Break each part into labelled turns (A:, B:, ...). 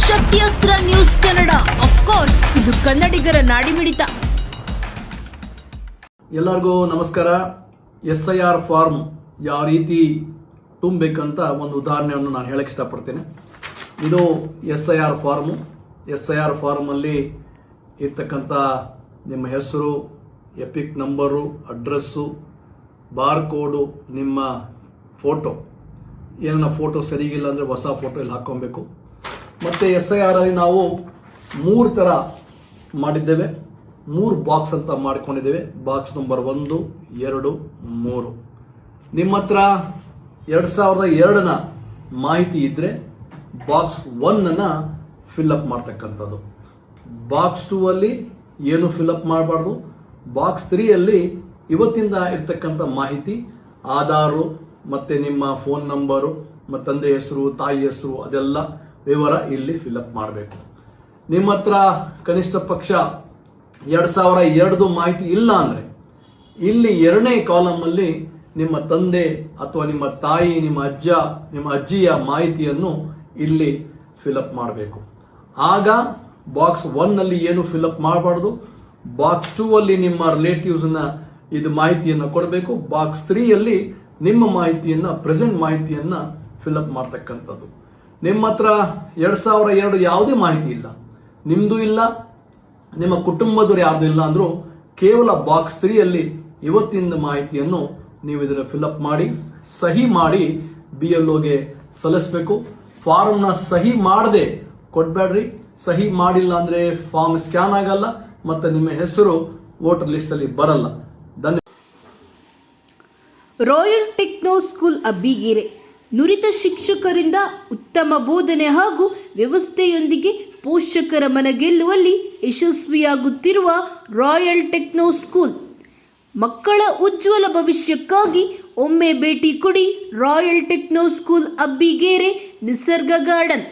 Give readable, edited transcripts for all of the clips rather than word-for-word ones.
A: ಶಕ್ತಿಯಸ್ತ್ರ news Kannada, of course ಇದು ಕನ್ನಡಿಗರ ನಾಡಿಮಿಡಿತ.
B: ಎಲ್ಲರಿಗೂ ನಮಸ್ಕಾರ. SIR ಫಾರ್ಮ್ ಯಾವ ರೀತಿ ತುಂಬಬೇಕಂತ ಒಂದು ಉದಾಹರಣೆಯನ್ನು ನಾನು ಹೇಳಕ್ಕೆ ಇಷ್ಟಪಡ್ತೇನೆ. ಇದು SIR ಫಾರ್ಮು. SIR ಫಾರ್ಮಲ್ಲಿ ಇರ್ತಕ್ಕಂಥ ನಿಮ್ಮ ಹೆಸರು, ಎಪಿಕ್ ನಂಬರು, ಅಡ್ರೆಸ್ಸು, ಬಾರ್ ಕೋಡು, ನಿಮ್ಮ ಫೋಟೋ, ಏನನ್ನ ಫೋಟೋ ಸರಿಗಿಲ್ಲ ಅಂದರೆ ಹೊಸ ಫೋಟೋ ಇಲ್ಲಿ ಹಾಕ್ಕೊಬೇಕು. ಮತ್ತು SIR ಅಲ್ಲಿ ನಾವು 3 ಥರ ಮಾಡಿದ್ದೇವೆ. 3 ಬಾಕ್ಸ್ ಅಂತ ಮಾಡ್ಕೊಂಡಿದ್ದೇವೆ. Box number 1, 2, 3. ನಿಮ್ಮ ಹತ್ರ 2002ನ ಮಾಹಿತಿ ಇದ್ದರೆ ಬಾಕ್ಸ್ 1ಅನ್ನು ಫಿಲ್ಅಪ್ ಮಾಡ್ತಕ್ಕಂಥದ್ದು. ಬಾಕ್ಸ್ 2 ಅಲ್ಲಿ ಏನು ಫಿಲ್ಅಪ್ ಮಾಡಬಾರ್ದು. ಬಾಕ್ಸ್ 3 ಅಲ್ಲಿ ಇವತ್ತಿಂದ ಇರ್ತಕ್ಕಂಥ ಮಾಹಿತಿ, ಆಧಾರು ಮತ್ತು ನಿಮ್ಮ ಫೋನ್ ನಂಬರು ಮತ್ತು ತಂದೆ ಹೆಸರು, ತಾಯಿ ಹೆಸರು, ಅದೆಲ್ಲ ವಿವರ ಇಲ್ಲಿ ಫಿಲ್ಅಪ್ ಮಾಡಬೇಕು. ನಿಮ್ಮ ಹತ್ರ ಕನಿಷ್ಠ ಪಕ್ಷ 2002 ಮಾಹಿತಿ ಇಲ್ಲ ಅಂದರೆ ಇಲ್ಲಿ 2ನೇ ಕಾಲಮಲ್ಲಿ ನಿಮ್ಮ ತಂದೆ ಅಥವಾ ನಿಮ್ಮ ತಾಯಿ, ನಿಮ್ಮ ಅಜ್ಜ, ನಿಮ್ಮ ಅಜ್ಜಿಯ ಮಾಹಿತಿಯನ್ನು ಇಲ್ಲಿ ಫಿಲ್ಅಪ್ ಮಾಡಬೇಕು. ಆಗ ಬಾಕ್ಸ್ 1 ಅಲ್ಲಿ ಏನು ಫಿಲ್ಅಪ್ ಮಾಡಬಾರ್ದು. ಬಾಕ್ಸ್ 2 ಅಲ್ಲಿ ನಿಮ್ಮ ರಿಲೇಟಿವ್ಸ್ನ ಇದು ಮಾಹಿತಿಯನ್ನು ಕೊಡಬೇಕು. ಬಾಕ್ಸ್ 3 ಅಲ್ಲಿ ನಿಮ್ಮ ಮಾಹಿತಿಯನ್ನು, ಪ್ರೆಸೆಂಟ್ ಮಾಹಿತಿಯನ್ನು ಫಿಲ್ಅಪ್ ಮಾಡ್ತಕ್ಕಂಥದ್ದು. ನಿಮ್ಮ ಹತ್ರ 2002 ಯಾವುದೇ ಮಾಹಿತಿ ಇಲ್ಲ, ನಿಮ್ಮದು ಇಲ್ಲ, ನಿಮ್ಮ ಕುಟುಂಬದವರು ಯಾರ್ದು ಇಲ್ಲ ಅಂದರೂ ಕೇವಲ ಬಾಕ್ಸ್ 3 ಅಲ್ಲಿ ಇವತ್ತಿನ ಮಾಹಿತಿಯನ್ನು ನೀವು ಇದನ್ನು ಫಿಲ್ಅಪ್ ಮಾಡಿ, ಸಹಿ ಮಾಡಿ BLOಗೆ ಸಲ್ಲಿಸಬೇಕು. ಫಾರ್ಮ್ನ ಸಹಿ ಮಾಡದೆ ಕೊಡಬೇಡ್ರಿ. ಸಹಿ ಮಾಡಿಲ್ಲ ಅಂದರೆ ಫಾರ್ಮ್ ಸ್ಕ್ಯಾನ್ ಆಗಲ್ಲ ಮತ್ತು ನಿಮ್ಮ ಹೆಸರು ವೋಟರ್ ಲಿಸ್ಟಲ್ಲಿ ಬರಲ್ಲ.
A: ರಾಯಲ್ ಟೆಕ್ನೋ ಸ್ಕೂಲ್ ಅಬ್ಬಿಗೆರೆ ನುರಿತ ಶಿಕ್ಷಕರಿಂದ ಉತ್ತಮ ಬೋಧನೆ ಹಾಗೂ ವ್ಯವಸ್ಥೆಯೊಂದಿಗೆ ಪೋಷಕರ ಮನ ಗೆಲ್ಲುವಲ್ಲಿ ಯಶಸ್ವಿಯಾಗುತ್ತಿರುವ ರಾಯಲ್ ಟೆಕ್ನೋ ಸ್ಕೂಲ್. ಮಕ್ಕಳ ಉಜ್ವಲ ಭವಿಷ್ಯಕ್ಕಾಗಿ ಒಮ್ಮೆ ಭೇಟಿ ಕೊಡಿ royal techno school, Abbigere, Nisarga garden.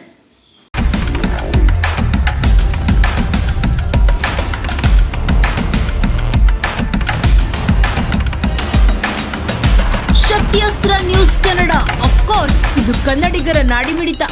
A: ಶಕ್ತಿಯಸ್ತ್ರ ನ್ಯೂಸ್ ಕನ್ನಡ, ಆಫ್ ಕೋರ್ಸ್ ಇದು ಕನ್ನಡಿಗರ ನಾಡಿಮಿಡಿತ.